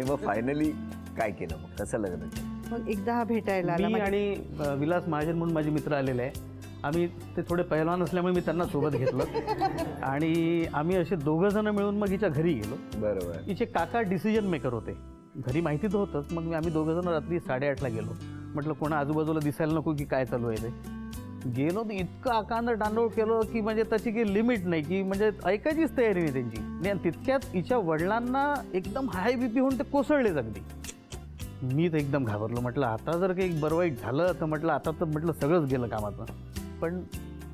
मग फायनली काय केलं, मग कसं लग्न केलं? मग एकदा हा भेटायला आला मी आणि विलास महाजन म्हणून माझे मित्र आलेले आहे. आम्ही ते थोडे पहिलवान असल्यामुळे मी त्यांना सोबत घेतलं आणि आम्ही असे दोघं जण मिळून मग हिच्या घरी गेलो. बरोबर. हिचे काका डिसिजन मेकर होते. घरी माहिती तर होतंच. मग आम्ही दोघं जण रात्री 8:30ला गेलो. म्हटलं कोणा आजूबाजूला दिसायला नको की काय चालू आहे ते. गेलो तर इतकं आकांड तांडव केलं की म्हणजे त्याची काही लिमिट नाही, की म्हणजे ऐकायचीच तयारी नाही त्यांची. आणि तितक्यात हिच्या वडिलांना एकदम हाय बीपी होऊन ते कोसळलेच अगदी. मी तर एकदम घाबरलो. म्हटलं आता जर काही बरं वाईट झालं तर म्हटलं आता तर म्हटलं सगळंच गेलं कामाचं. पण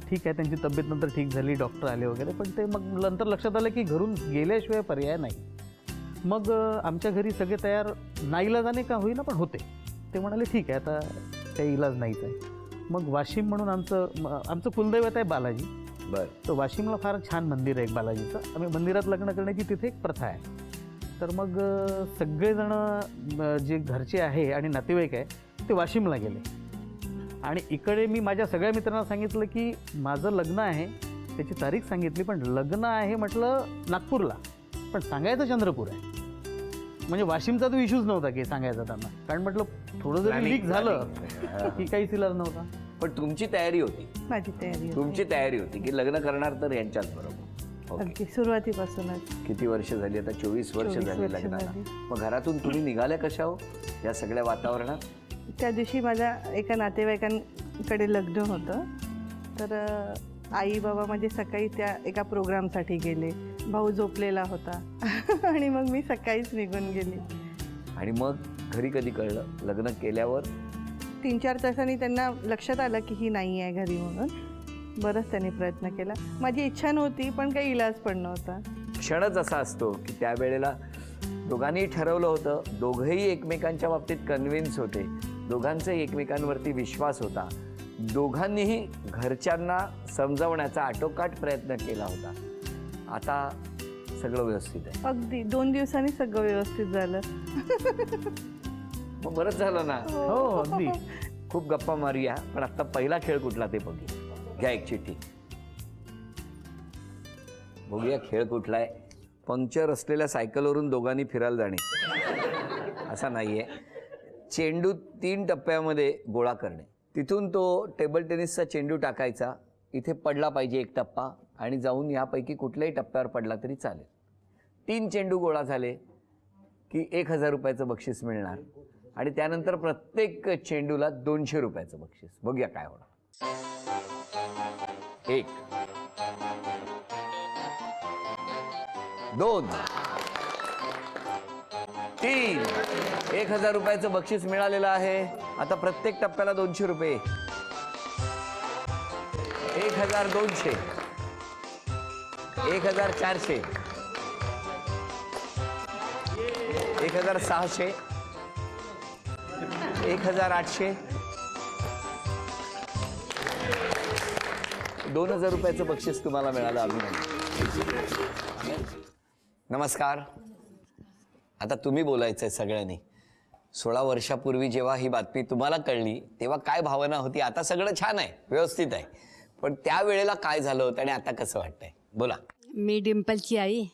ठीक आहे, त्यांची तब्येत नंतर ठीक झाली, डॉक्टर आले वगैरे. पण ते मग नंतर लक्षात आलं की घरून गेल्याशिवाय पर्याय नाही. मग आमच्या घरी सगळे तयार, नाईलाजाने का होईना पण होते. ते म्हणाले ठीक आहे आता काही इलाज नाहीच आहे. मग वाशिम म्हणून आमचं कुलदैवत आहे बालाजी. बरं. तर वाशिमला फार छान मंदिर आहे एक बालाजीचं. आम्ही मंदिरात लग्न करण्याची तिथे एक प्रथा आहे. तर मग सगळेजणं जे घरचे आहे आणि नातेवाईक आहे ते वाशिमला गेले. आणि इकडे मी माझ्या सगळ्या मित्रांना सांगितलं की माझं लग्न आहे, त्याची तारीख सांगितली, पण लग्न आहे म्हटलं नागपूरला, पण सांगायचं चंद्रपूर आहे. म्हणजे वाशिमचा तो इश्यूज नव्हता की सांगायचा त्यांना, कारण म्हटलं थोडं जरी लीक झालं की काहीच इलाज नव्हता. पण तुमची तयारी होती, माझी तयारी होती. तुमची तयारी होती की लग्न करणार तर यांच्याच बरोबर. ओके. अगदी सुरुवातीपासूनच. किती वर्ष झाली आता? 24 वर्ष 24 झाली वर्ष लग्नाला. झाली. मग घरातून तुम्ही निघाल्या कशा हो या सगळ्या वातावरणात? त्या दिवशी माझ्या एका नातेवाईकांकडे लग्न होतं. तर आई बाबा म्हणजे सकाळी त्या एका प्रोग्रामसाठी गेले. भाऊ झोपलेला होता आणि मग मी सकाळीच निघून गेली. आणि मग घरी कधी कळलं लग्न केल्यावर? 3-4 तासांनी त्यांना लक्षात आलं की ही नाही आहे घरी म्हणून. बरंच त्यांनी प्रयत्न केला. माझी इच्छा नव्हती पण काही इलाज पण नव्हता. क्षणच असा असतो की त्यावेळेला दोघांनी ठरवलं होतं, दोघंही एकमेकांच्या बाबतीत कन्व्हिन्स होते, दोघांचा एकमेकांवरती विश्वास होता, दोघांनीही घरच्यांना समजावण्याचा आटोकाट प्रयत्न केला होता. आता सगळं व्यवस्थित आहे. अगदी 2 दिवसांनी सगळं व्यवस्थित झालं. मग बरंच झालं ना. हो अगदी. खूप गप्पा मारूया, पण आता पहिला खेळ कुठला ते बघूया. घ्या एक चिठ्ठी, बघूया खेळ कुठला आहे. पंक्चर असलेल्या सायकलवरून दोघांनी फिरायला जाणे असा नाहीये. चेंडू 3 टप्प्यामध्ये गोळा करणे. तिथून तो टेबल टेनिसचा चेंडू टाकायचा. इथे पडला पाहिजे एक टप्पा आणि जाऊन यापैकी कुठल्याही टप्प्यावर पडला तरी चालेल. 3 चेंडू गोळा झाले की 1000 रुपयाचं बक्षीस मिळणार आणि त्यानंतर प्रत्येक चेंडूला 200 रुपयाचं बक्षीस. बघूया काय होणार. 1 2 3 1000 रुपयाचं बक्षीस मिळालेलं आहे. आता प्रत्येक टप्प्याला 200 रुपये. 1200 1400 1600 1800 2000 रुपयाचं बक्षीस तुम्हाला मिळालं. अभिनंदन. नमस्कार. आता तुम्ही बोलायचंय सगळ्यांनी. 16 वर्षापूर्वी जेव्हा ही बातमी तुम्हाला कळली तेव्हा काय भावना होती? आता सगळं छान आहे, व्यवस्थित आहे, पण त्यावेळेला काय झालं होतं आणि आता कसं वाटतंय? बोला. मी डिंपलची आई.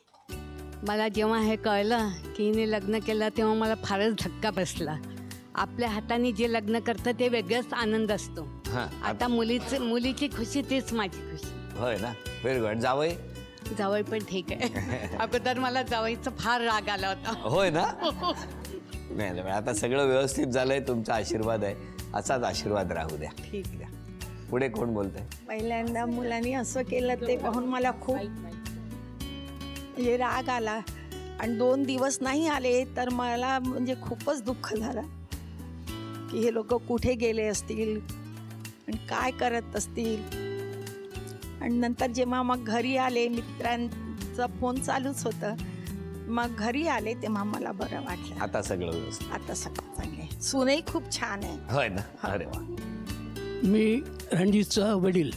मला जेव्हा हे कळलं की हिने लग्न केलं तेव्हा मला फारच धक्का बसला. आपल्या हाताने जे लग्न करतं ते वेगळाच आनंद असतो. आता मुलीची खुशी तीच माझी खुशी. होय ना. Very good. जावई? जावई पण ठीक आहे. अगोदर मला जावईचा फार राग आला होता. होय ना. नाही, आता सगळं व्यवस्थित झालंय. तुमचा आशीर्वाद आहे, असाच आशीर्वाद राहू द्या. ठीक आहे. पुढे कोण बोलतंय? पहिल्यांदा मुलांनी असं केलं ते पाहून मला खूप म्हणजे राग आला आणि 2 दिवस नाही आले तर मला म्हणजे खूपच दुःख झालं की हे लोक कुठे गेले असतील आणि काय करत असतील. आणि नंतर जेव्हा मग घरी आले, मित्रांचा फोन चालूच होतं, मग घरी आले तेव्हा मला बरं वाटलं. आता सगळं व्यवस्थित? आता सगळं चांगलं आहे. सूनही खूप छान आहे. होय ना. अरे वा. मी रणजितचा वडील.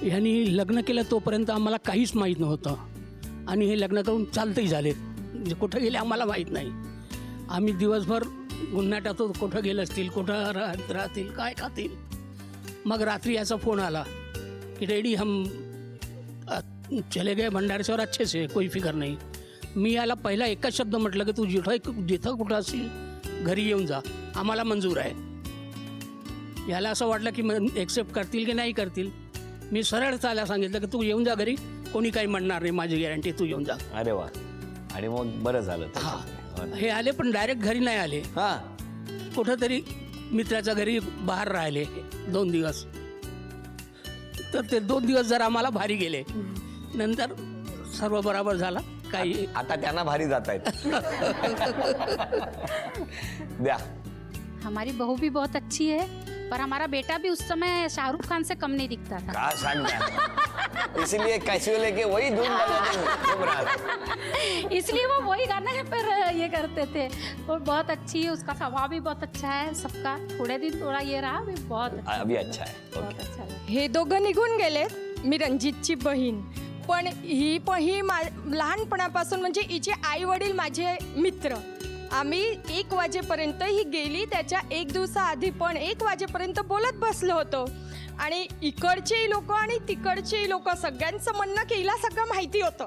यांनी लग्न केलं तोपर्यंत आम्हाला काहीच माहीत नव्हतं आणि हे लग्न करून चालतही झाले. म्हणजे कुठं गेले आम्हाला माहीत नाही. आम्ही दिवसभर गुन्ह्यात होतो, कुठं गेले असतील, कुठं राहतील, काय खातील. मग रात्री याचा फोन आला कि डैडी हम चले गए भंडार से और अच्छे से, कोई फिक्र नहीं. मी याला पहिला एकच शब्द म्हटलं की तू जिथं कुठं असेल घरी येऊन जा, आम्हाला मंजूर आहे. याला असं वाटलं की एक्सेप्ट करतील की नाही करतील. मी सरळ त्याला सांगितलं की तू येऊन जा घरी, कोणी काही म्हणणार नाही, माझी गॅरंटी, तू येऊन जा. अरे वा. आणि मग बरं झालं ते. हा, हे आले पण डायरेक्ट घरी नाही आले, हा. कुठंतरी मित्राच्या घरी बाहेर राहिले 2 दिवस. तर ते 2 दिवस जरा आम्हाला भारी गेले. नंतर सर्व बराबर झाला. काही आता त्यांना भारी जात आहेत. द्या. हमारी बहू भी बहुत अच्छी है, पर हमारा बेटा भी उस समय शाहरुख खान से कम नहीं दिखता था. कहा सांगता, इसलिए कैसे लेके वही धूम घूम रहा था. इसलिए वो वही गाना पर ये करते थे. और बहुत अच्छी है, उसका स्वभाव भी बहुत अच्छा है सबका. थोड़े दिन थोड़ा ये रहा, भी बहुत अच्छा, अभी अच्छा है. बहुत अच्छा है. हे दोघं निघून गेले. मी रंजितची बहीण, पण ही लहानपणापासून म्हणजे हिचे आई वडील माझे मित्र. आम्ही 1 वाजेपर्यंत ही गेली त्याच्या 1 दिवसाआधी पण 1 वाजेपर्यंत बोलत बसलो होतो. आणि इकडचे लोक आणि तिकडचे लोक सगळ्यांचं म्हणणं की हिला सगळं माहिती होतं.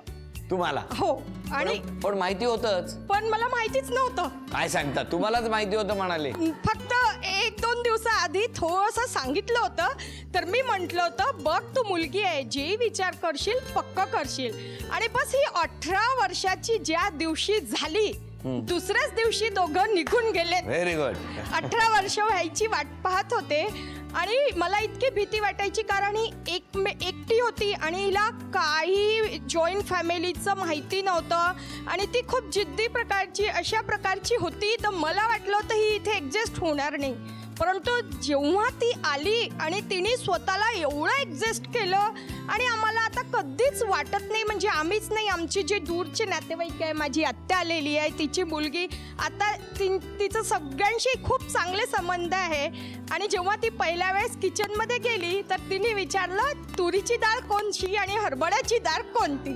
तुम्हाला? हो. आणि पण माहिती होतच. पण मला माहितीच नव्हतं. काय सांगता, तुम्हालाच माहिती होतं म्हणाले. फक्त 1-2 दिवसाआधी थोडंसं सांगितलं होतं. तर मी म्हटलं होतं बघ तू मुलगी आहे, जे विचार करशील पक्क करशील. आणि बस ही 18 वर्षाची ज्या दिवशी झाली दुसऱ्याच दिवशी दोघं निघून गेले. Very good. 18 वर्ष व्हायची वाट पाहत होते. आणि मला इतकी भीती वाटायची कारण ही एकटी होती आणि हिला काही जॉईंट फॅमिलीचं माहिती नव्हतं आणि ती खूप जिद्दी प्रकारची अशा प्रकारची होती. तर मला वाटलं होतं ही इथे ॲडजस्ट होणार नाही. परंतु जेव्हा ती आली आणि तिने स्वतःला एवढं ॲडजस्ट केलं आणि आम्हाला आता कधीच वाटत नाही, म्हणजे आम्हीच नाही, आमचे जे दूरचे नातेवाईक आहे, माझी आत्या आलेली आहे, तिची मुलगी, आता तिचं सगळ्यांशी खूप चांगले संबंध आहे. आणि जेव्हा ती पहिल्या वेळेस किचनमध्ये गेली तर तिने विचारलं तुरीची डाळ कोणची आणि हरभऱ्याची डाळ कोणती.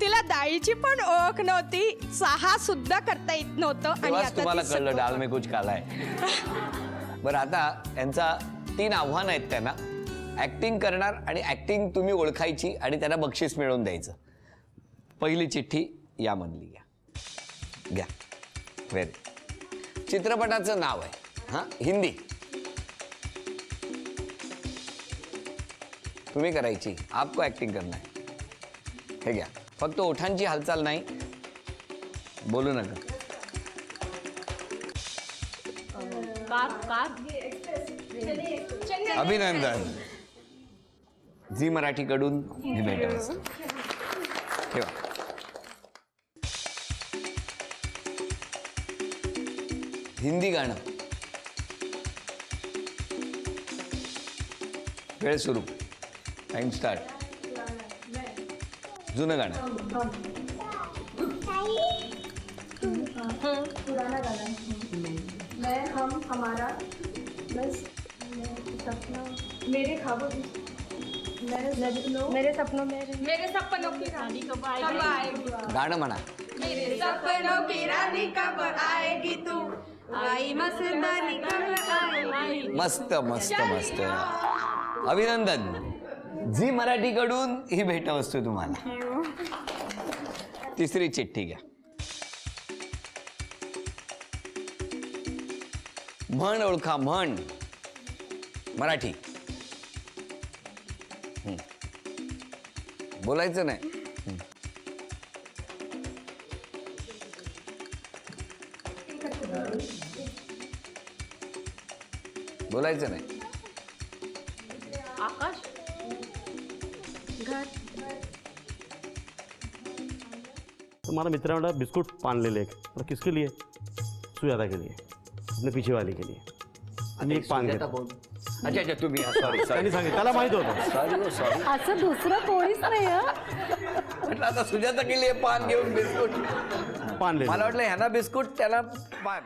तिला डाळीची पण ओळख नव्हती, चहा सुद्धा करता येत नव्हतं. आणि तेव्हाच तुम्हाला आता कळलं डाळ में कुछ काला है. बरं, आता यांचा 3 आव्हान आहेत त्यांना. ऍक्टिंग करणार आणि ऍक्टिंग तुम्ही ओळखायची आणि त्यांना बक्षीस मिळवून द्यायचं. पहिली चिठ्ठी यामधली घ्या. व्हेरी. चित्रपटाचं नाव आहे, हां, हिंदी. तुम्ही करायची, आपको ऍक्टिंग करना है. हे घ्या. फक्त ओठांची हालचाल नाही, बोलू नका. अभिनंदन. झी मराठीकडून ही भेट. ठेवा. हिंदी गाणं. वेळ सुरू. Time start. जुनं गाणं. मैं हम हमारा बस सपना मेरे ख्वाबों मेरे सपनों की रानी कब आएगी. गाणं म्हणा. मेरे सपनों की रानी कब आएगी तू आई मस्तानी कब आएगी. मस्त मस्त मस्त. अभिनंदन. झी मराठीकडून ही भेटवस्तू तुम्हाला. तिसरी चिठ्ठी घ्या. म्हण ओळखा. म्हण मराठी. बोलायचं नाही. बोलायचं नाही. आकाश घर. तुम्हारा मित्र ने बिस्कुट पान ले लेके और किसके लिए? सुजाता के लिए, अपने पीछे वाली के लिए. आणि एक पान घेतलं. अच्छा अच्छा, तुम्ही सॉरी त्यांनी सांगितलं, त्याला माहित होतं. Sorry sorry. असं दुसरं कोणीच नाही. म्हटलं आता सुजाता केली पान घेऊन बिस्कुट. पान ले मला वाटलं ह्यांना बिस्कुट त्याला पान.